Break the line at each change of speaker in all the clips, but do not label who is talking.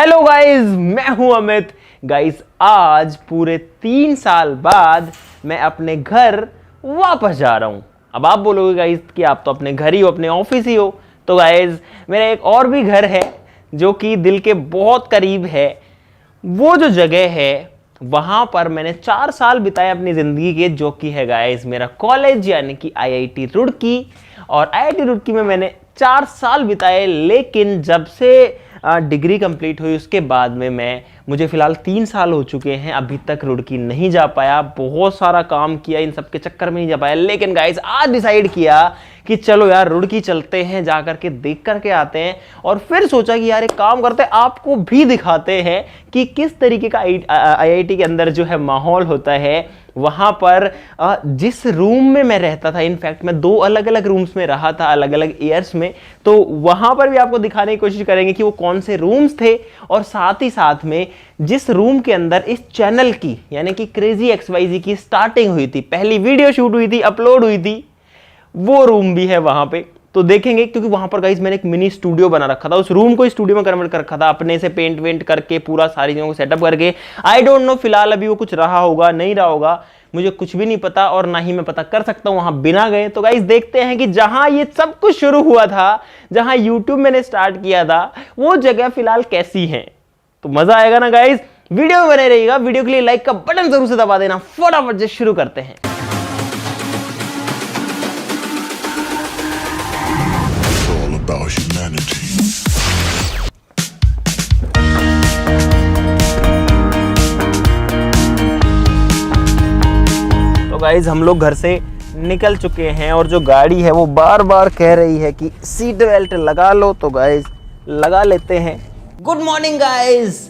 Hello guys, मैं हूं Amit. Guys आज पूरे 3 साल बाद मैं अपने घर वापस जा रहा हूं। अब आप बोलोगे गाइस कि आप तो अपने घर ही हो, अपने ऑफिस ही हो। तो गाइस मेरा एक और भी घर है जो कि दिल के बहुत करीब है। वो जो जगह है वहां पर मैंने 4 साल बिताए अपनी जिंदगी के, जो कि है गाइस मेरा कॉलेज यानी कि आईआईटी रुड़की। और आईआईटी रुड़की में मैंने 4 साल बिताए, लेकिन जब से डिग्री कंप्लीट हुई उसके बाद में मुझे फिलहाल 3 साल हो चुके हैं, अभी तक रुड़की नहीं जा पाया। बहुत सारा काम किया, इन सब के चक्कर में नहीं जा पाया। लेकिन गाइस आज डिसाइड किया कि चलो यार रुड़की चलते हैं, जा करके देख करके आते हैं। और फिर सोचा कि यार एक काम करते हैं, आपको भी दिखाते हैं कि किस तरीके का आईआईटी के अंदर जो है माहौल होता है। वहां पर जिस रूम में मैं रहता था, इनफैक्ट मैं 2 अलग अलग रूम्स में रहा था, अलग अलग ईयर्स में, तो वहां पर भी आपको दिखाने की कोशिश करेंगे कि वो कौन से रूम्स थे। और साथ ही साथ में जिस रूम के अंदर इस चैनल की यानी कि क्रेजी XYZ की स्टार्टिंग हुई थी, पहली वीडियो शूट हुई थी, अपलोड हुई थी, वो रूम भी है वहां पे। तो देखेंगे, क्योंकि वहां पर गाइस मैंने एक मिनी स्टूडियो बना रखा था, उस रूम को स्टूडियो में कन्वर्ट कर रखा था, अपने से पेंट वेंट करके पूरा सारी चीजों को सेटअप करके। आई डोंट नो फिलहाल अभी वो कुछ रहा होगा नहीं रहा होगा, मुझे कुछ भी नहीं पता और ना ही मैं पता कर सकता हूं वहां बिना गए। तो गाइस देखते हैं कि जहां ये सब कुछ शुरू हुआ था, जहां यूट्यूब मैंने स्टार्ट किया था, वो जगह फिलहाल कैसी है। तो मजा आएगा ना गाइस, वीडियो में बने रहिएगा। वीडियो के लिए लाइक का बटन जरूर से दबा देना। फटाफट से शुरू करते हैं। तो गाइज हम लोग घर से निकल चुके हैं और जो गाड़ी है वो बार बार कह रही है कि सीट बेल्ट लगा लो, तो गाइज लगा लेते हैं। Good morning guys.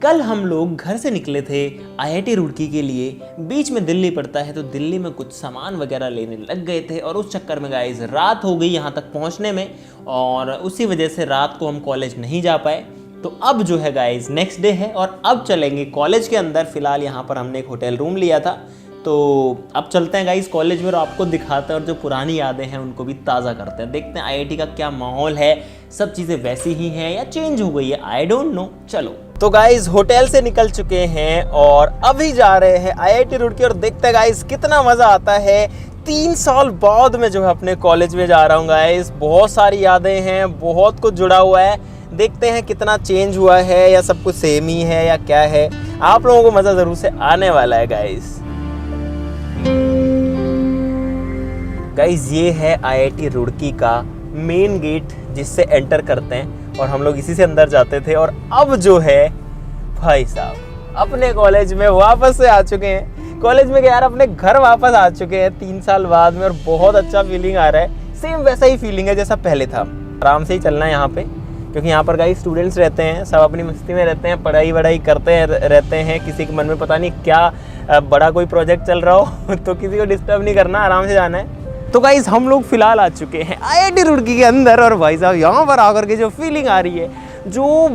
कल हम लोग घर से निकले थे आईआईटी रुड़की के लिए। बीच में दिल्ली पड़ता है, तो दिल्ली में कुछ सामान वगैरह लेने लग गए थे और उस चक्कर में गाइज रात हो गई यहाँ तक पहुँचने में, और उसी वजह से रात को हम कॉलेज नहीं जा पाए। तो अब जो है गाइज नेक्स्ट डे है और अब चलेंगे कॉलेज के अंदर। फिलहाल यहाँ पर हमने एक होटल रूम लिया था, तो अब चलते हैं गाइस कॉलेज में और आपको दिखाते हैं और जो पुरानी यादें हैं उनको भी ताज़ा करते हैं। देखते हैं आईआईटी का क्या माहौल है, सब चीज़ें वैसी ही हैं या चेंज हो गई है, आई डोंट नो। चलो तो गाइस होटल से निकल चुके हैं और अभी जा रहे हैं आईआईटी रुड़की और देखते हैं गाइस कितना मज़ा आता है। 3 साल बाद में जो है अपने कॉलेज में जा रहा हूँ गाइस। बहुत सारी यादें हैं, बहुत कुछ जुड़ा हुआ है। देखते हैं कितना चेंज हुआ है या सब कुछ सेम ही है या क्या है। आप लोगों को मज़ा ज़रूर से आने वाला है गाइस। गाइस ये है आईआईटी रुड़की का मेन गेट जिससे एंटर करते हैं और हम लोग इसी से अंदर जाते थे। और अब जो है भाई साहब अपने कॉलेज में वापस से आ चुके हैं। कॉलेज में यार अपने घर वापस आ चुके हैं 3 साल बाद में, और बहुत अच्छा फीलिंग आ रहा है। सेम वैसा ही फीलिंग है जैसा पहले था। आराम से ही चलना है यहाँ पे, क्योंकि यहाँ पर गाइस स्टूडेंट्स रहते हैं, सब अपनी मस्ती में रहते हैं, पढ़ाई वढ़ाई करते रहते हैं। किसी के मन में पता नहीं क्या बड़ा कोई प्रोजेक्ट चल रहा हो तो किसी को डिस्टर्ब नहीं करना, आराम से जाना है। तो गाइस हम लोग फिलहाल आ चुके हैं आईआईटी रुड़की के अंदर, और भाई साहब यहाँ पर आकर के जो फीलिंग आ रही है, जो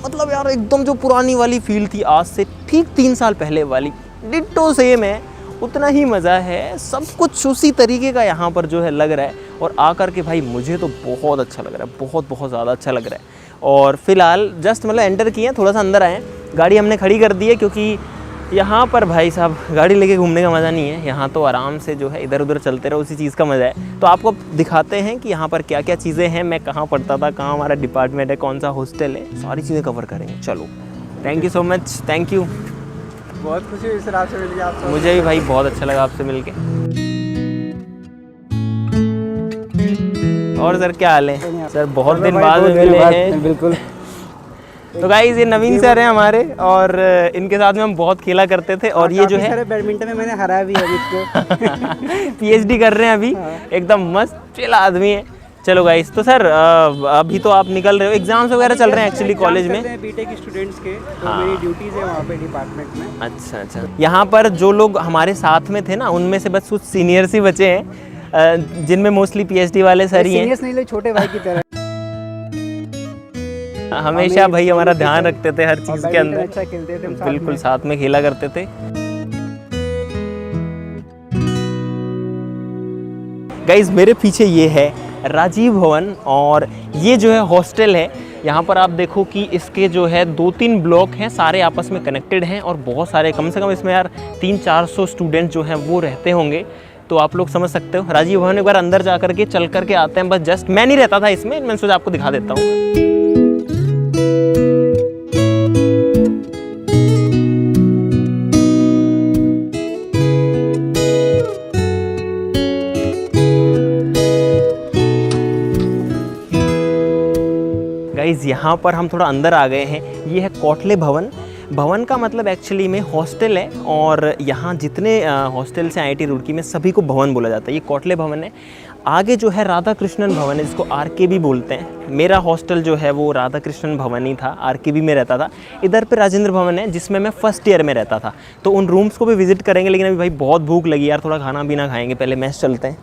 मतलब यार एकदम जो पुरानी वाली फील थी आज से ठीक 3 साल पहले वाली, डिट्टो सेम है, उतना ही मज़ा है। सब कुछ उसी तरीके का यहाँ पर जो है लग रहा है। और आकर के भाई मुझे तो बहुत अच्छा लग रहा है, बहुत बहुत ज़्यादा अच्छा लग रहा है। और फिलहाल जस्ट मतलब एंटर किए, थोड़ा सा अंदर आए, गाड़ी हमने खड़ी कर दी है, क्योंकि यहाँ पर भाई साहब गाड़ी लेके घूमने का मज़ा नहीं है। यहाँ तो आराम से जो है इधर उधर चलते रहो, उसी चीज़ का मज़ा है। तो आपको दिखाते हैं कि यहाँ पर क्या क्या चीज़ें हैं, मैं कहाँ पढ़ता था, कहाँ हमारा डिपार्टमेंट है, कौन सा हॉस्टल है, सारी चीज़ें कवर करेंगे। चलो thank you so much, thank you.
बहुत खुशी हुई सर आपसे मिलके। आपसे
मुझे भी भाई बहुत अच्छा लगा आपसे मिलके। और सर क्या हाल है सर, बहुत दिन बाद मिले हैं।
बिल्कुल।
तो गाइस ये नवीन सर हैं हमारे, और इनके साथ में हम बहुत खेला करते थे। और ये जो है
बैडमिंटन में मैंने हराया भी है इसको।
PhD कर रहे हैं अभी, एकदम मस्त चिल आदमी है। चलो गाइस, तो सर अभी तो आप निकल रहे हो, एग्जाम्स वगैरह चल रहे हैं एक्चुअली कॉलेज में,
बीटेक स्टूडेंट्स के, तो मेरी ड्यूटीज है वहाँ पे डिपार्टमेंट में।
अच्छा अच्छा। यहाँ पर जो लोग हमारे साथ में थे ना, उनमें से बस कुछ सीनियर्स ही बचे हैं, जिनमें मोस्टली PhD वाले सर ही हैं।
सीनियर्स नहीं, लोग छोटे भाई की तरह
हमेशा भाई हमारा ध्यान रखते थे हर चीज़ के अंदर।
अच्छा खेलते थे,
बिल्कुल साथ में खेला करते थे। गाइज मेरे पीछे ये है राजीव भवन, और ये जो है हॉस्टल है। यहाँ पर आप देखो कि इसके जो है 2-3 ब्लॉक हैं, सारे आपस में कनेक्टेड हैं और बहुत सारे, कम से कम इसमें यार 300-400 स्टूडेंट जो हैं वो रहते होंगे। तो आप लोग समझ सकते हो। राजीव भवन एक बार अंदर जा करके चल करके आते हैं, बस जस्ट मैं नहीं रहता था इसमें, मैंने सोचा आपको दिखा देता हूँ। गाइज यहाँ पर हम थोड़ा अंदर आ गए हैं। ये है कोटले भवन। भवन का मतलब एक्चुअली में हॉस्टल है और यहाँ जितने हॉस्टल से IIT रुड़की में सभी को भवन बोला जाता है। ये कोटले भवन है। आगे जो है राधा कृष्णन भवन है, जिसको RKB बोलते हैं। मेरा हॉस्टल जो है वो राधा कृष्णन भवन ही था, RKB में रहता था। इधर पे राजेंद्र भवन है जिसमें मैं फर्स्ट ईयर में रहता था। तो उन रूम्स को भी विजिट करेंगे, लेकिन अभी भाई बहुत भूख लगी यार, थोड़ा खाना पीना खाएंगे, पहले मैस चलते हैं।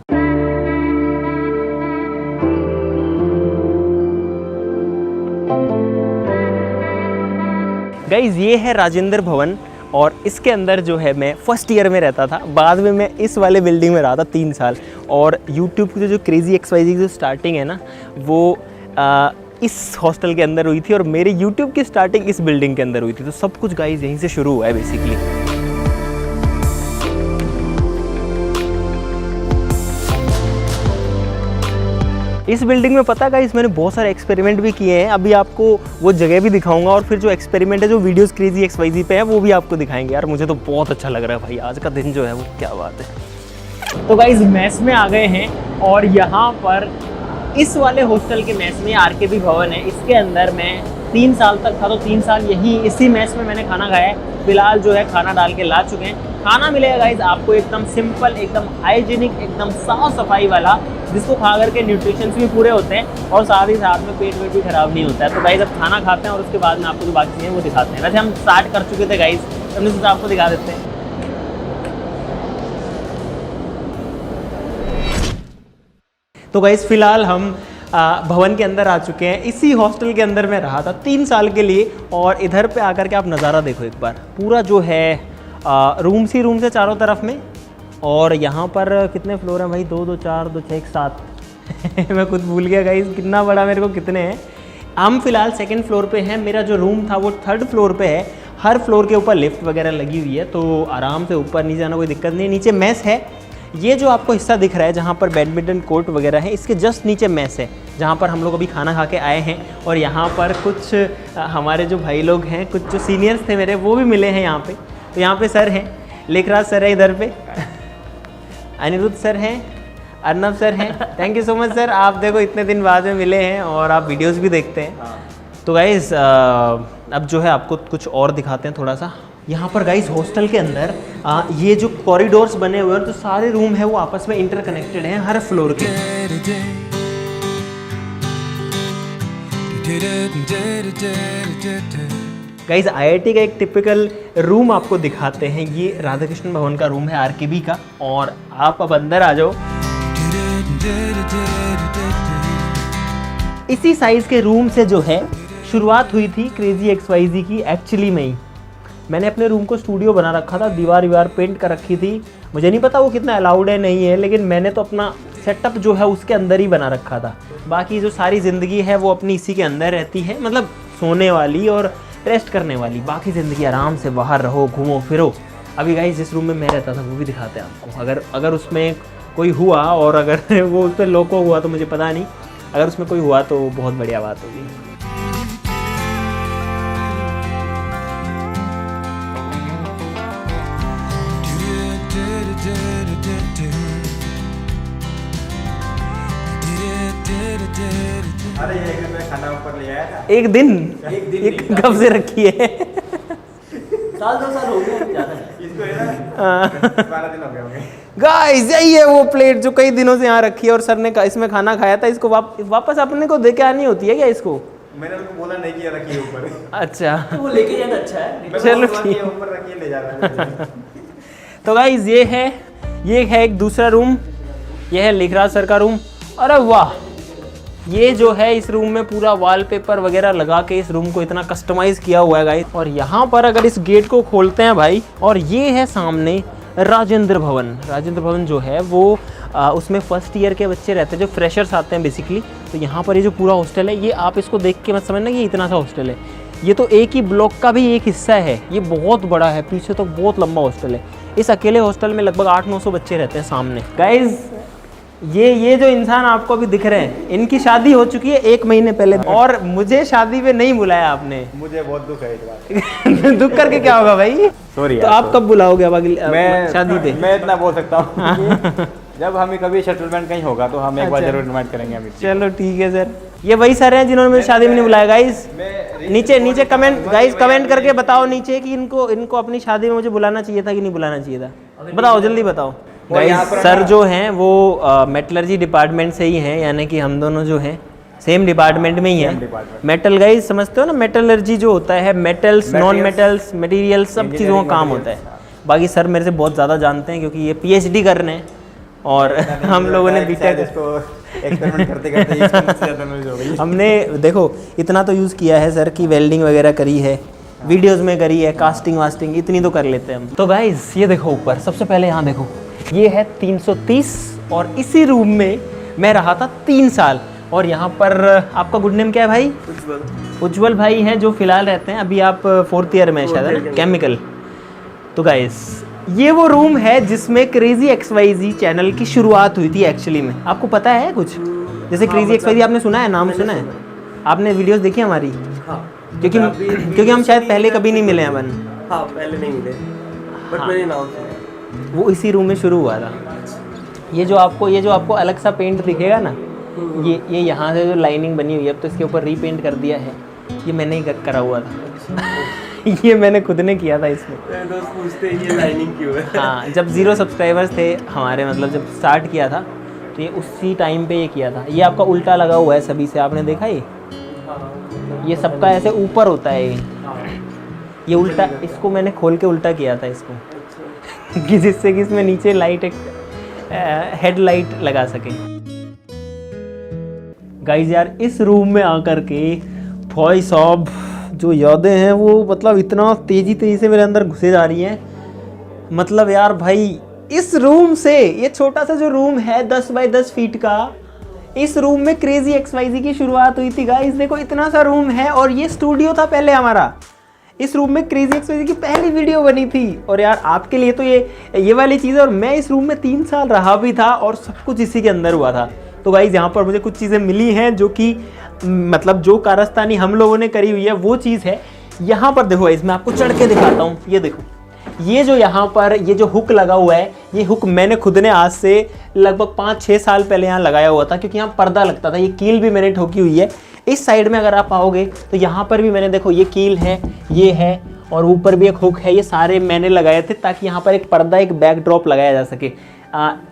गाइज ये है राजेंद्र भवन और इसके अंदर जो है मैं फर्स्ट ईयर में रहता था। बाद में मैं इस वाले बिल्डिंग में रहा था 3 साल। और यूट्यूब की जो क्रेजी XYZ की जो स्टार्टिंग है ना, वो इस हॉस्टल के अंदर हुई थी और मेरे यूट्यूब की स्टार्टिंग इस बिल्डिंग के अंदर हुई थी। तो सब कुछ गाइज यहीं से शुरू हुआ है बेसिकली। इस बिल्डिंग में पता गाइस मैंने बहुत सारे एक्सपेरिमेंट भी किए हैं। अभी आपको वो जगह भी दिखाऊंगा और फिर जो एक्सपेरिमेंट है, जो वीडियोस क्रेजी XYZ पे है, वो भी आपको दिखाएंगे। यार मुझे तो बहुत अच्छा लग रहा है भाई, आज का दिन जो है वो क्या बात है। तो गाइस मेस में आ गए हैं और यहाँ पर इस वाले हॉस्टल के मेस में RKB भवन है। इसके अंदर मैं 3 साल तक था, तो 3 साल यही इसी मेस में मैंने खाना खाया है। फिलहाल जो है खाना डाल के ला चुके हैं। खाना मिलेगा गाइज आपको एकदम सिंपल, एकदम हाइजीनिक, एकदम साफ सफाई वाला, जिसको खा करके न्यूट्रिशंस भी पूरे होते हैं और साथ ही साथ में पेट वेट भी खराब नहीं होता है। तो गाइज अब खाना खाते हैं और उसके बाद में आपको जो बाकी चीज़ें वो दिखाते हैं। वैसे हम स्टार्ट कर चुके थे गाइज, हमने सोचा आपको दिखा देते हैं। तो गाइज फिलहाल हम भवन के अंदर आ चुके हैं। इसी हॉस्टल के अंदर मैं रहा था 3 साल के लिए। और इधर पे आकर के आप नज़ारा देखो एक बार, पूरा जो है रूम्स ही रूम्स है चारों तरफ में। और यहाँ पर कितने फ्लोर हैं भाई? 2 2 4 2 6 7 मैं खुद भूल गया गाइस कितना बड़ा मेरे को कितने हैं। हम फिलहाल 2nd फ्लोर पे हैं। मेरा जो रूम था वो 3rd फ्लोर पे है। हर फ्लोर के ऊपर लिफ्ट वगैरह लगी हुई है, तो आराम से ऊपर नीचे जाना कोई दिक्कत नहीं। नीचे मेस है। ये जो आपको हिस्सा दिख रहा है जहाँ पर बैडमिंटन कोर्ट वगैरह है, इसके जस्ट नीचे मेस है जहाँ पर हम लोग अभी खाना खा के आए हैं। और यहाँ पर कुछ हमारे जो भाई लोग हैं, कुछ जो सीनियर्स थे मेरे, वो भी मिले हैं यहाँ पे। तो यहाँ पे सर हैं, लेखराज सर है इधर पे, अनिरुद्ध सर हैं, अर्नब सर हैं। Thank you so much sir, आप देखो इतने दिन बाद में मिले हैं और आप वीडियोस भी देखते हैं। तो गाइज़ अब जो है आपको कुछ और दिखाते हैं थोड़ा सा। यहाँ पर गाइज हॉस्टल के अंदर ये जो कॉरिडोर्स बने हुए हैं, तो सारे रूम है वो आपस में इंटरकनेक्टेड हैं हर फ्लोर के। गाइज IIT का एक टिपिकल रूम आपको दिखाते हैं। ये राधा कृष्ण भवन का रूम है RKB का। और आप अब अंदर आ जाओ। इसी साइज के रूम से जो है शुरुआत हुई थी क्रेजी XYZ की। एक्चुअली में ही मैंने अपने रूम को स्टूडियो बना रखा था, दीवार पेंट कर रखी थी। मुझे नहीं पता वो कितना अलाउड है नहीं है, लेकिन मैंने तो अपना सेटअप जो है उसके अंदर ही बना रखा था। बाकी जो सारी ज़िंदगी है वो अपनी इसी के अंदर रहती है, मतलब सोने वाली और रेस्ट करने वाली। बाकी ज़िंदगी आराम से बाहर रहो, घूमो फिरो। अभी गाइस जिस रूम में मैं रहता था वो भी दिखाते हैं आपको। अगर उसमें कोई हुआ और अगर वो उस पर लोको हुआ तो मुझे पता नहीं, अगर उसमें कोई हुआ तो बहुत बढ़िया बात होगी।
अरे एक दिन मैं खाना ऊपर ले आया था।
एक दिन कब से रखी है?
साल 2 साल हो गए ज़्यादा नहीं। इसको है ना 12 दिन हो गए होंगे।
गाइस यही है वो प्लेट जो कई दिनों से यहाँ रखी है और सर ने इसमें खाना खाया था। इसको वापस अपने को दे के आनी होती है क्या इसको?
मैंने उनको बोला नहीं किया, रखिए ऊपर।
अच्छा
तो वो लेके जाना अच्छा है।
चलो ठीक है,
ऊपर रखिए ले जाना।
तो गाइस ये है एक दूसरा रूम। ये है लेखराज सर का रूम। अरे वाह, ये जो है इस रूम में पूरा वॉलपेपर वगैरह लगा के इस रूम को इतना कस्टमाइज़ किया हुआ है गाइस। और यहाँ पर अगर इस गेट को खोलते हैं भाई, और ये है सामने राजेंद्र भवन। राजेंद्र भवन जो है वो उसमें फर्स्ट ईयर के बच्चे रहते हैं जो फ्रेशर्स आते हैं बेसिकली। तो यहाँ पर ये जो पूरा हॉस्टल है, ये आप इसको देख के मत समझना कि ये इतना सा हॉस्टल है, ये तो एक ही ब्लॉक का भी एक हिस्सा है, ये बहुत बड़ा है, पीछे तो बहुत लंबा हॉस्टल है। इस अकेले हॉस्टल में लगभग 800-900 बच्चे रहते हैं सामने। गाइज ये जो इंसान आपको अभी दिख रहे हैं, इनकी शादी हो चुकी है 1 महीने पहले, और मुझे शादी पे नहीं बुलाया आपने।
मुझे बहुत दुख है इस बात।
दुख करके क्या होगा भाई?
सॉरी
तो आप कब बुलाओगे अब अगली
मैं
शादी पे?
मैं इतना बोल सकता हूँ जब हमें कभी सेटलमेंट कहीं होगा तो हम एक बार जरूर इनवाइट करेंगे अमित।
चलो ठीक है सर। ये वही सर हैं जिन्होंने मुझे शादी में नहीं बुलाया। गाइस नीचे कमेंट, गाइस कमेंट करके बताओ नीचे कि इनको अपनी शादी में मुझे बुलाना चाहिए था कि नहीं बुलाना चाहिए था। बताओ, जल्दी बताओ। गाइस सर जो हैं वो मेटलर्जी डिपार्टमेंट से ही हैं, यानी कि हम दोनों जो हैं सेम डिपार्टमेंट में ही हैं। मेटल गाइस समझते हो ना, मेटलर्जी जो होता है, मेटल्स, नॉन मेटल्स, मटेरियल्स, सब चीज़ों का काम होता है। बाकी सर मेरे से बहुत ज़्यादा जानते हैं क्योंकि ये PhD कर रहे हैं और हम लोगों ने बीटेक
एक्सपेरिमेंट करते करते
हमने देखो इतना तो यूज़ किया है सर की वेल्डिंग वगैरह करी है, वीडियोस में करी है, कास्टिंग वास्टिंग इतनी तो कर लेते हैं हम। तो गाइस ये देखो ऊपर, सबसे पहले यहाँ देखो, ये है 330 और इसी रूम में मैं रहा था 3 साल। और यहाँ पर आपका गुड नेम क्या है भाई? उज्जवल भाई है जो फिलहाल रहते हैं, अभी आप 4th ईयर में शायद है ना, केमिकल। तो गाइस ये वो रूम है जिसमें क्रेजी XYZ चैनल की शुरुआत हुई थी एक्चुअली में। आपको पता है कुछ? जैसे क्रेजी XYZ आपने सुना है, नाम सुना है? आपने वीडियोस देखी हमारी?
हाँ,
क्योंकि हम शायद पहले कभी नहीं मिले हैं अपन।
हाँ पहले नहीं मिले, बट
हाँ।
मैंने नाम सुना।
वो इसी रूम में शुरू हुआ था। ये जो आपको अलग सा पेंट दिखेगा ना, ये यहाँ से जो लाइनिंग बनी हुई है, अब तो इसके ऊपर रीपेंट कर दिया है, ये मैंने ही करा हुआ था। ये मैंने खुद ने किया था इसमें।
मेरे दोस्त पूछते हैं ये लाइनिंग क्यों है।
हाँ, जब 0 सब्सक्राइबर्स थे हमारे, मतलब जब स्टार्ट किया था तो ये उसी टाइम पे ये किया था। ये आपका उल्टा लगा हुआ है सभी से, आपने देखा ये सबका ऐसे ऊपर होता है ये उल्टा, इसको मैंने खोल के उल्टा किया था इसको कि जिससे कि इसमें नीचे लाइट, एक हेडलाइट लगा सके। गाइज यार इस रूम में आकर के भाई साहब जो यादें हैं वो मतलब इतना तेज़ी से मेरे अंदर घुसे जा रही हैं। मतलब यार भाई इस रूम से, ये छोटा सा जो रूम है 10 बाय 10 फीट का, इस रूम में क्रेजी XYZ की शुरुआत हुई थी। गाइस देखो इतना सा रूम है और ये स्टूडियो था पहले हमारा। इस रूम में क्रेजी XYZ की पहली वीडियो बनी थी। और यार आपके लिए तो ये वाली चीज़ है। और मैं इस रूम में 3 साल रहा भी था और सब कुछ इसी के अंदर हुआ था। तो गाइस यहाँ पर मुझे कुछ चीज़ें मिली हैं जो कि मतलब जो कारस्तानी हम लोगों ने करी हुई है वो चीज़ है। यहाँ पर देखो गाइस, मैं आपको चढ़ के दिखाता हूँ। ये देखो, ये जो यहाँ पर ये जो हुक लगा हुआ है, ये हुक मैंने खुद ने आज से लगभग 5-6 साल पहले यहाँ लगाया हुआ था, क्योंकि यहाँ पर्दा लगता था। ये कील भी मैंने ठोकी हुई है। इस साइड में अगर आप आओगे तो यहाँ पर भी मैंने, देखो ये कील है, ये है, और ऊपर भी एक हुक है। ये सारे मैंने लगाए थे ताकि यहाँ पर एक पर्दा, एक बैकड्रॉप लगाया जा सके।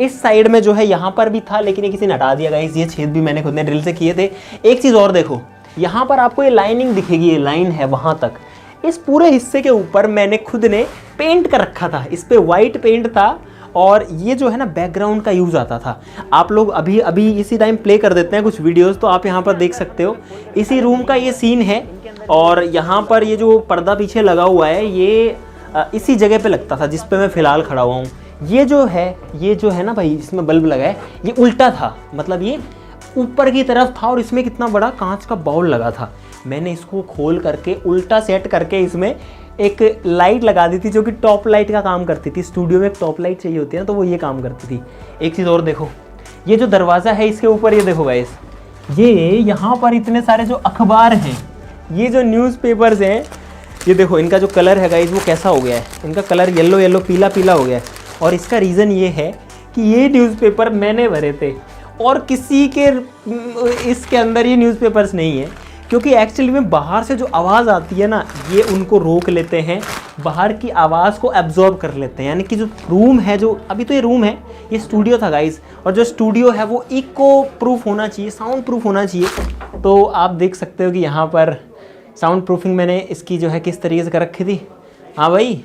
इस साइड में जो है यहाँ पर भी था, लेकिन ये किसी ने हटा दिया गाइस। ये छेद भी मैंने खुद ने ड्रिल से किए थे। एक चीज़ और देखो, यहाँ पर आपको ये लाइनिंग दिखेगी, ये लाइन है वहाँ तक। इस पूरे हिस्से के ऊपर मैंने खुद ने पेंट कर रखा था, इस पे वाइट पेंट था। और ये जो है ना बैकग्राउंड का यूज़ आता था। आप लोग अभी इसी टाइम प्ले कर देते हैं कुछ वीडियोस, तो आप यहाँ पर देख सकते हो। इसी रूम का ये सीन है। और यहाँ पर ये जो पर्दा पीछे लगा हुआ है, ये इसी जगह पे लगता था जिस पे मैं फ़िलहाल खड़ा हुआ हूँ। ये जो है ना भाई, इसमें बल्ब लगा है, ये उल्टा था, मतलब ये ऊपर की तरफ था। और इसमें कितना बड़ा कांच का बाउल लगा था। मैंने इसको खोल करके उल्टा सेट करके इसमें एक लाइट लगा दी थी, जो कि टॉप लाइट का काम करती थी। स्टूडियो में एक टॉप लाइट चाहिए होती है ना, तो वो ये काम करती थी। एक चीज़ और देखो, ये जो दरवाज़ा है इसके ऊपर, ये देखो गाइस, ये यहाँ पर इतने सारे जो अखबार हैं, ये जो न्यूज़पेपर्स हैं, ये देखो इनका जो कलर है गाइस वो कैसा हो गया है। इनका कलर येलो येलो पीला पीला हो गया है। और इसका रीज़न ये है कि ये न्यूज़पेपर मैंने भरे थे और किसी के इसके अंदर ये न्यूज़पेपर्स नहीं है, क्योंकि एक्चुअली में बाहर से जो आवाज़ आती है ना, ये उनको रोक लेते हैं, बाहर की आवाज़ को एब्जॉर्ब कर लेते हैं। यानी कि जो रूम है, जो अभी तो ये रूम है, ये स्टूडियो था गाइस। और जो स्टूडियो है वो इको प्रूफ होना चाहिए, साउंड प्रूफ होना चाहिए। तो आप देख सकते हो कि यहाँ पर साउंड प्रूफिंग मैंने इसकी जो है किस तरीके से कर रखी थी। हाँ भाई,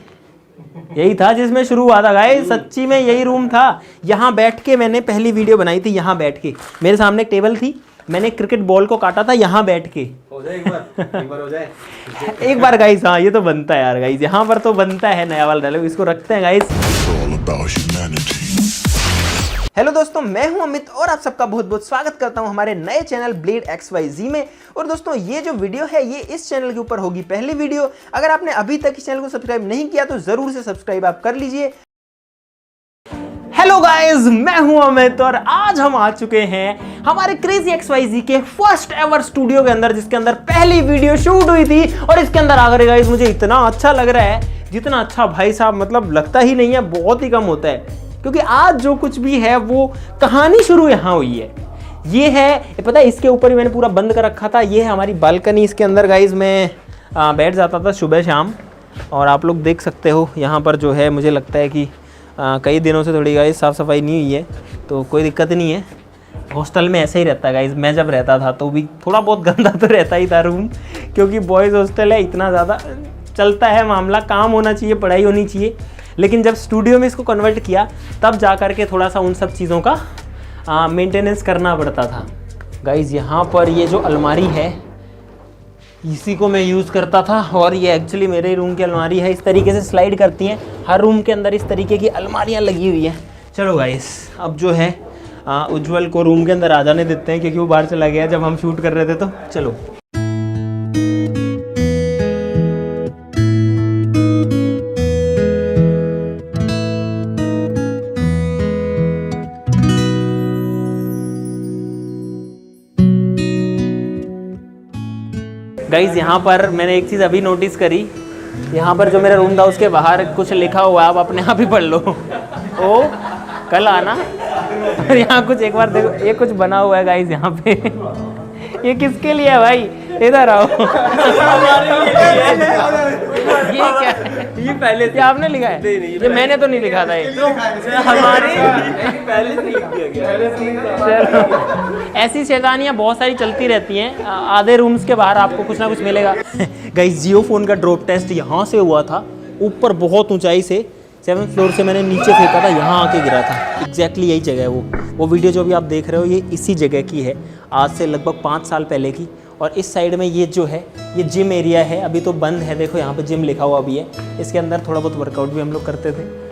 यही था जिसमें शुरू हुआ था गाइस, सच्ची में यही रूम था। यहाँ बैठ के मैंने पहली वीडियो बनाई थी। यहाँ बैठ के मेरे सामने एक टेबल थी, मैंने क्रिकेट बॉल को काटा था यहाँ बैठ के।
हो जाए एक बार हो जाए
एक बार गाइस, हाँ ये तो बनता है यार गाइस, यहाँ पर तो बनता है नया वाला डायलॉग, इसको रखते हैं गाइस। हेलो दोस्तों, मैं हूं अमित और आप सबका बहुत बहुत स्वागत करता हूं हमारे नए चैनल ब्लेड XYZ में। और दोस्तों ये जो वीडियो है ये इस चैनल के ऊपर होगी पहली वीडियो। अगर आपने अभी तक इस चैनल को सब्सक्राइब नहीं किया तो जरूर से सब्सक्राइब आप कर लीजिए। हेलो गाइस, मैं हूं अमित और आज हम आ चुके हैं हमारे क्रेजी XYZ के फर्स्ट एवर स्टूडियो के अंदर, जिसके अंदर पहली वीडियो शूट हुई थी। और इसके अंदर आकर गाइस मुझे इतना अच्छा लग रहा है, जितना अच्छा भाई साहब मतलब लगता ही नहीं है, बहुत ही कम होता है। क्योंकि आज जो कुछ भी है वो कहानी शुरू यहाँ हुई है। ये है, पता है, इसके ऊपर ही मैंने पूरा बंद कर रखा था। ये है हमारी बालकनी। इसके अंदर गाइस मैं बैठ जाता था सुबह शाम, और आप लोग देख सकते हो यहाँ पर जो है मुझे लगता है कि कई दिनों से थोड़ी गाइस साफ़ सफाई नहीं हुई है, तो कोई दिक्कत नहीं है। हॉस्टल में ऐसे ही रहता है गाइस। मैं जब रहता था तो भी थोड़ा बहुत गंदा तो रहता ही था रूम, क्योंकि बॉयज़ हॉस्टल है, इतना ज़्यादा चलता है मामला, काम होना चाहिए, पढ़ाई होनी चाहिए। लेकिन जब स्टूडियो में इसको कन्वर्ट किया तब जा कर के थोड़ा सा उन सब चीज़ों का मेंटेनेंस करना पड़ता था। गाइस यहाँ पर ये जो अलमारी है इसी को मैं यूज़ करता था, और ये एक्चुअली मेरे रूम की अलमारी है। इस तरीके से स्लाइड करती हैं, हर रूम के अंदर इस तरीके की अलमारियाँ लगी हुई हैं। चलो गाइस, अब जो है उज्जवल को रूम के अंदर आ जाने देते हैं, क्योंकि वो बाहर चला गया जब हम शूट कर रहे थे। तो चलो। गाइज यहाँ पर मैंने एक चीज़ अभी नोटिस करी, यहाँ पर जो मेरा रूम था उसके बाहर कुछ लिखा हुआ है, आप अपने आप ही पढ़ लो। ओ कल आना। और यहाँ कुछ एक बार देखो, ये कुछ बना हुआ है गाइज यहाँ पे। ये किसके लिए है भाई? इधर आओ। ये क्या है?
ये पहले
ये आपने लिखा है? ये मैंने तो नहीं लिखा था। ये
हमारे पहले से लिख दिया गया।
ऐसी शैतानियाँ बहुत सारी चलती रहती हैं। आधे रूम्स के बाहर आपको कुछ ना कुछ मिलेगा। गाइस, जियो फोन का ड्रॉप टेस्ट यहाँ से हुआ था, ऊपर बहुत ऊंचाई से 7th फ्लोर से मैंने नीचे फेंका था, यहाँ आके गिरा था। एग्जैक्टली यही जगह है वो वीडियो जो भी आप देख रहे हो ये इसी जगह की है, आज से लगभग 5 साल पहले की। और इस साइड में ये जो है ये जिम एरिया है, अभी तो बंद है। देखो यहाँ पे जिम लिखा हुआ भी है। इसके अंदर थोड़ा बहुत वर्कआउट भी हम लोग करते थे।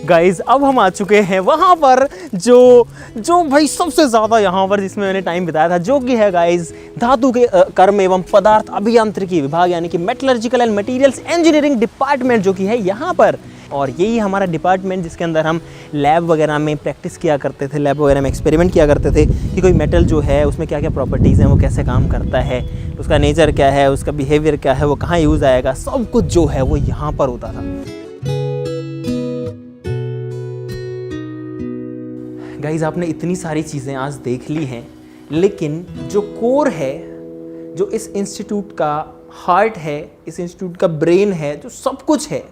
गाइज अब हम आ चुके हैं वहाँ पर जो भाई सबसे ज़्यादा यहाँ पर जिसमें मैंने टाइम बिताया था, जो कि है गाइज धातु के कर्म एवं पदार्थ अभियांत्रिकी विभाग, यानी कि metallurgical and materials engineering department जो कि है यहाँ पर। और यही हमारा डिपार्टमेंट जिसके अंदर हम लैब वगैरह में प्रैक्टिस किया करते थे, लैब वगैरह में एक्सपेरिमेंट किया करते थे कि कोई मेटल जो है उसमें क्या क्या प्रॉपर्टीज़ हैं, वो कैसे काम करता है, उसका नेचर क्या है, उसका बिहेवियर क्या है, वो कहाँ यूज़ आएगा, सब कुछ जो है वो यहाँ पर होता था। गाइज आपने इतनी सारी चीज़ें आज देख ली हैं, लेकिन जो कोर है, जो इस इंस्टीट्यूट का हार्ट है, इस इंस्टीट्यूट का ब्रेन है, जो सब कुछ है,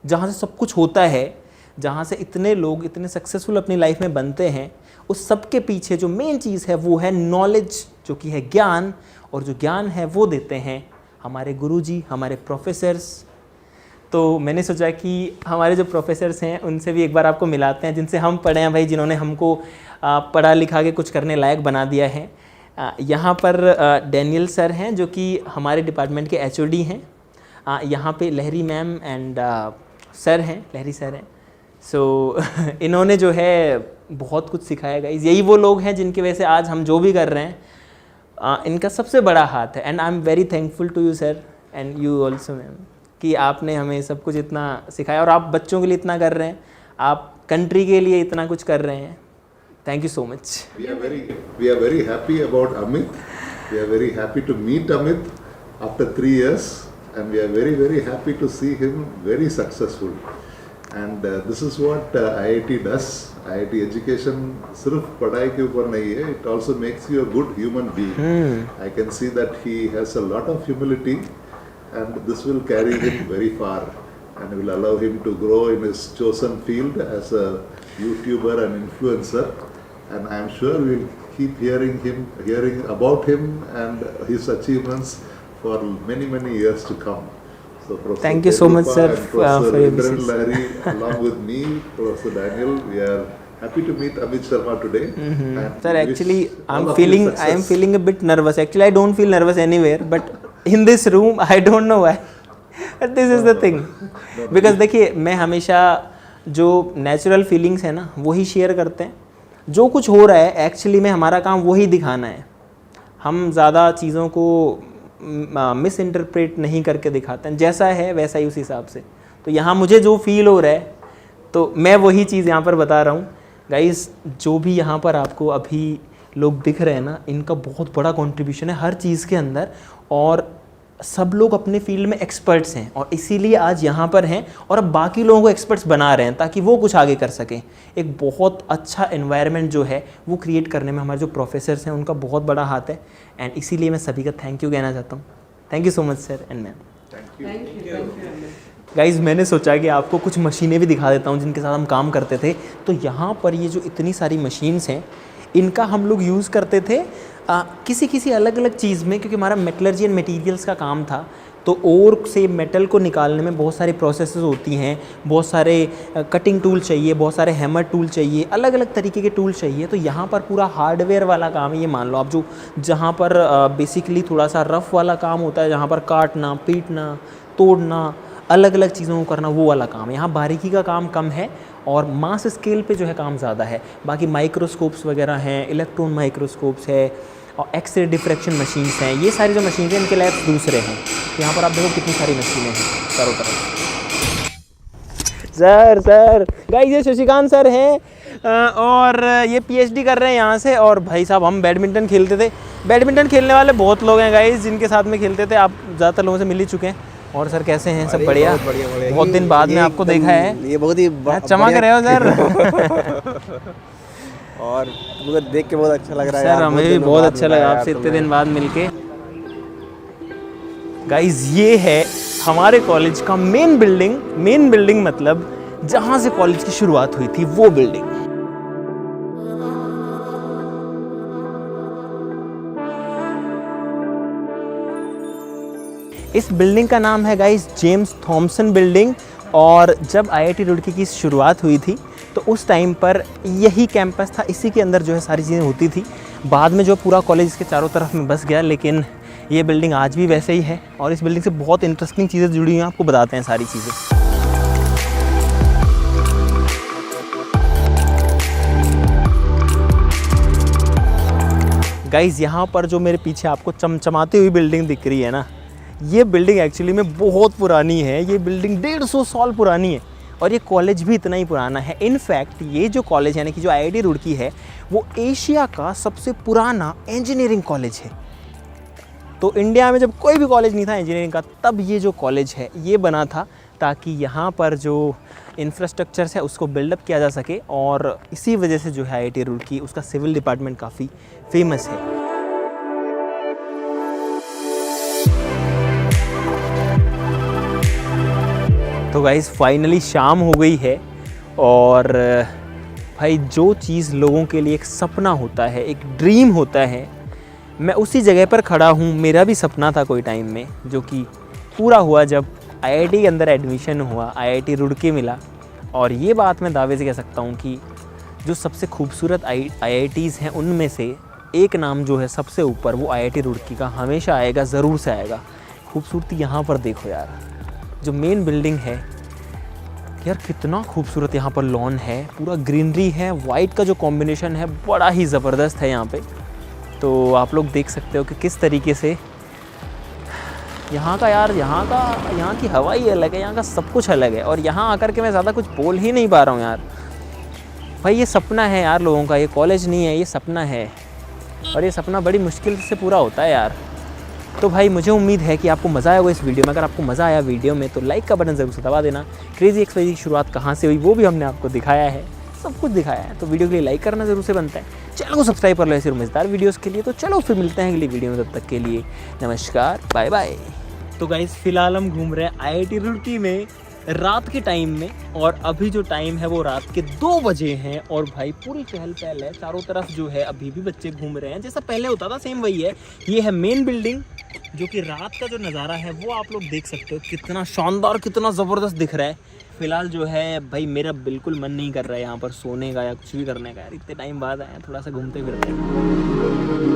जहाँ से सब कुछ होता है, जहाँ से इतने लोग इतने सक्सेसफुल अपनी लाइफ में बनते हैं, उस सब के पीछे जो मेन चीज़ है वो है नॉलेज, जो कि है ज्ञान। और जो ज्ञान है वो देते हैं हमारे गुरुजी, हमारे प्रोफेसर्स। तो मैंने सोचा कि हमारे जो प्रोफेसर्स हैं उनसे भी एक बार आपको मिलाते हैं, जिनसे हम पढ़े हैं भाई, जिन्होंने हमको पढ़ा लिखा के कुछ करने लायक बना दिया है। यहाँ पर डैनियल सर हैं जो कि हमारे डिपार्टमेंट के HOD हैं। यहाँ पे लहरी मैम एंड सर हैं, लहरी सर हैं। सो इन्होंने जो है बहुत कुछ सिखाया गाइस। यही वो लोग हैं जिनकी वजह से आज हम जो भी कर रहे हैं इनका सबसे बड़ा हाथ है। And I am very thankful to you sir and you also ma'am, कि आपने हमें सब कुछ इतना सिखाया, और आप बच्चों के लिए इतना कर रहे हैं, आप कंट्री के लिए इतना कुछ कर रहे हैं। Thank you so much.
We are very happy about Amit. We are very happy to meet Amit after 3 years, and we are very, very happy to see him very successful. And this is what IIT does. IIT education सिर्फ पढ़ाई के ऊपर नहीं है. It also makes you a good human being. I can see that he has a lot of humility, and this will carry him very far, and will allow him to grow in his chosen field as a YouTuber and influencer. And I am sure we will keep hearing about him and his achievements for many, many years to come. So Professor
Thank you so much,
Ketupa
sir,
and Professor
for your
Indran
message.
Lahiri, along with me, Professor Daniel, we are happy to meet Amit Sharma today. And
Sir,
wish
actually,
all of you
I am
success.
feeling a bit nervous. Actually, I don't feel nervous anywhere, but in this room, I don't know why. But this is the thing. Because देखिए, मैं हमेशा जो natural feelings है ना, वही share करते हैं. जो कुछ हो रहा है, एक्चुअली में हमारा काम वही दिखाना है. हम ज़्यादा चीज़ों को मिस इंटरप्रेट नहीं करके दिखाते हैं. जैसा है वैसा ही उस हिसाब से. तो यहाँ मुझे जो फील हो रहा है, तो मैं वही चीज़ यहाँ पर बता रहा हूँ. गाइस, जो भी यहाँ पर आपको अभी लोग दिख रहे हैं ना, इनका बहुत बड़ा कंट्रीब्यूशन है हर चीज़ के अंदर. और सब लोग अपने फील्ड में एक्सपर्ट्स हैं और इसीलिए आज यहाँ पर हैं और अब बाकी लोगों को एक्सपर्ट्स बना रहे हैं ताकि वो कुछ आगे कर सकें. एक बहुत अच्छा एनवायरनमेंट जो है वो क्रिएट करने में हमारे जो प्रोफेसर्स हैं उनका बहुत बड़ा हाथ है. एंड इसीलिए मैं सभी का थैंक यू कहना चाहता हूँ. Thank you so much sir and ma'am. Guys, मैंने सोचा कि आपको कुछ मशीनें भी दिखा देता हूँ जिनके साथ हम काम करते थे. तो यहाँ पर ये जो इतनी सारी मशीन्स हैं, इनका हम लोग यूज़ करते थे किसी अलग अलग चीज़ में, क्योंकि हमारा मेटलर्जी एंड मटेरियल्स का काम था. तो ओर से मेटल को निकालने में बहुत सारी प्रोसेसेस होती हैं, बहुत सारे कटिंग टूल चाहिए, बहुत सारे हैमर टूल चाहिए, अलग अलग तरीके के टूल चाहिए. तो यहाँ पर पूरा हार्डवेयर वाला काम है. ये मान लो आप, जो जहाँ पर बेसिकली थोड़ा सा रफ़ वाला काम होता है, जहाँ पर काटना, पीटना, तोड़ना, अलग अलग चीज़ों को करना, वो वाला काम है. यहाँ बारीकी का काम कम है और मास स्केल पे जो है काम ज़्यादा है. बाकी माइक्रोस्कोप्स वगैरह हैं, इलेक्ट्रॉन माइक्रोस्कोप्स है और एक्सरे डिफ्रैक्शन मशीन्स हैं. ये सारी जो मशीन हैं इनके लैब्स दूसरे हैं. यहाँ पर आप देखो कितनी सारी मशीनें हैं चारों तरफ. सर गाइस, ये शशिकांत सर हैं और ये पीएचडी कर रहे हैं यहाँ से. और भाई साहब, हम बैडमिंटन खेलते थे. बैडमिंटन खेलने वाले बहुत लोग हैं गाइस जिनके साथ में खेलते थे. आप ज़्यादातर लोगों से मिल ही चुके हैं. और सर कैसे हैं? सब बढ़िया? बहुत दिन बाद में आपको देखा है.
ये बहुत ही
चमक रहे हो सर.
और मुझे देख के बहुत अच्छा लग रहा है.
सर, हमें भी बहुत अच्छा लगा आपसे इतने दिन बाद मिलके. गाइस, ये है हमारे कॉलेज का मेन बिल्डिंग मतलब जहाँ से कॉलेज की शुरुआत हुई थी, वो बिल्डिंग. इस बिल्डिंग का नाम है गाइस जेम्स थॉमसन बिल्डिंग. और जब आईआईटी रुड़की की शुरुआत हुई थी तो उस टाइम पर यही कैंपस था. इसी के अंदर जो है सारी चीज़ें होती थी. बाद में जो पूरा कॉलेज इसके चारों तरफ में बस गया, लेकिन ये बिल्डिंग आज भी वैसे ही है. और इस बिल्डिंग से बहुत इंटरेस्टिंग चीज़ें जुड़ी हुई हैं, आपको बताते हैं सारी चीज़ें. गाइस, यहाँ पर जो मेरे पीछे आपको चमचमाती हुई बिल्डिंग दिख रही है ना, ये बिल्डिंग एक्चुअली में बहुत पुरानी है. ये बिल्डिंग 150 साल पुरानी है और ये कॉलेज भी इतना ही पुराना है. इनफैक्ट ये जो कॉलेज यानी कि जो आईआईटी रुड़की है, वो एशिया का सबसे पुराना इंजीनियरिंग कॉलेज है. तो इंडिया में जब कोई भी कॉलेज नहीं था इंजीनियरिंग का, तब ये जो कॉलेज है ये बना था ताकि यहाँ पर जो इंफ्रास्ट्रक्चर है उसको बिल्डअप किया जा सके. और इसी वजह से जो है आईआईटी रुड़की, उसका सिविल डिपार्टमेंट काफ़ी फेमस है. तो गाइस, फाइनली शाम हो गई है और भाई, जो चीज़ लोगों के लिए एक सपना होता है, एक ड्रीम होता है, मैं उसी जगह पर खड़ा हूँ. मेरा भी सपना था कोई टाइम में, जो कि पूरा हुआ जब आईआईटी के अंदर एडमिशन हुआ, आईआईटी रुड़की मिला. और ये बात मैं दावे से कह सकता हूँ कि जो सबसे खूबसूरत आईआईटीज़ हैं उनमें से एक नाम जो है सबसे ऊपर, वो आईआईटी रुड़की का हमेशा आएगा, ज़रूर से आएगा. खूबसूरती यहाँ पर देखो यार, जो मेन बिल्डिंग है यार, कितना खूबसूरत यहाँ पर लॉन है, पूरा ग्रीनरी है, वाइट का जो कॉम्बिनेशन है बड़ा ही ज़बरदस्त है यहाँ पे. तो आप लोग देख सकते हो कि किस तरीके से यहाँ का यार, यहाँ की हवा ही अलग है, यहाँ का सब कुछ अलग है. और यहाँ आकर के मैं ज़्यादा कुछ बोल ही नहीं पा रहा हूँ यार. भाई, ये सपना है यार लोगों का, ये कॉलेज नहीं है, ये सपना है. और ये सपना बड़ी मुश्किल से पूरा होता है यार. तो भाई, मुझे उम्मीद है कि आपको मज़ा आया होगा इस वीडियो में. अगर आपको मज़ा आया वीडियो में तो लाइक का बटन ज़रूर से दबा देना. क्रेजी XYZ की शुरुआत कहाँ से हुई वो भी हमने आपको दिखाया है, सब कुछ दिखाया है. तो वीडियो के लिए लाइक करना ज़रूर से बनता है. चैनल को सब्सक्राइब कर लो ऐसे मज़ेदार वीडियोज़ के लिए. तो चलो फिर मिलते हैं अगली वीडियो में, तब तक के लिए नमस्कार, बाय बाय. तो गाइस, फिलहाल हम घूम रहे हैं आईआईटी रुड़की में रात के टाइम में. और अभी जो टाइम है वो रात के 2 बजे हैं. और भाई, पूरी चहल पहल है चारों तरफ जो है. अभी भी बच्चे घूम रहे हैं, जैसा पहले होता था सेम वही है. ये है मेन बिल्डिंग, जो कि रात का जो नज़ारा है वो आप लोग देख सकते हो, कितना शानदार, कितना ज़बरदस्त दिख रहा है. फिलहाल जो है भाई मेरा बिल्कुल मन नहीं कर रहा है यहाँ पर सोने का या कुछ भी करने का यार, इतने टाइम बाद आए हैं, थोड़ा सा घूमते फिरते हैं।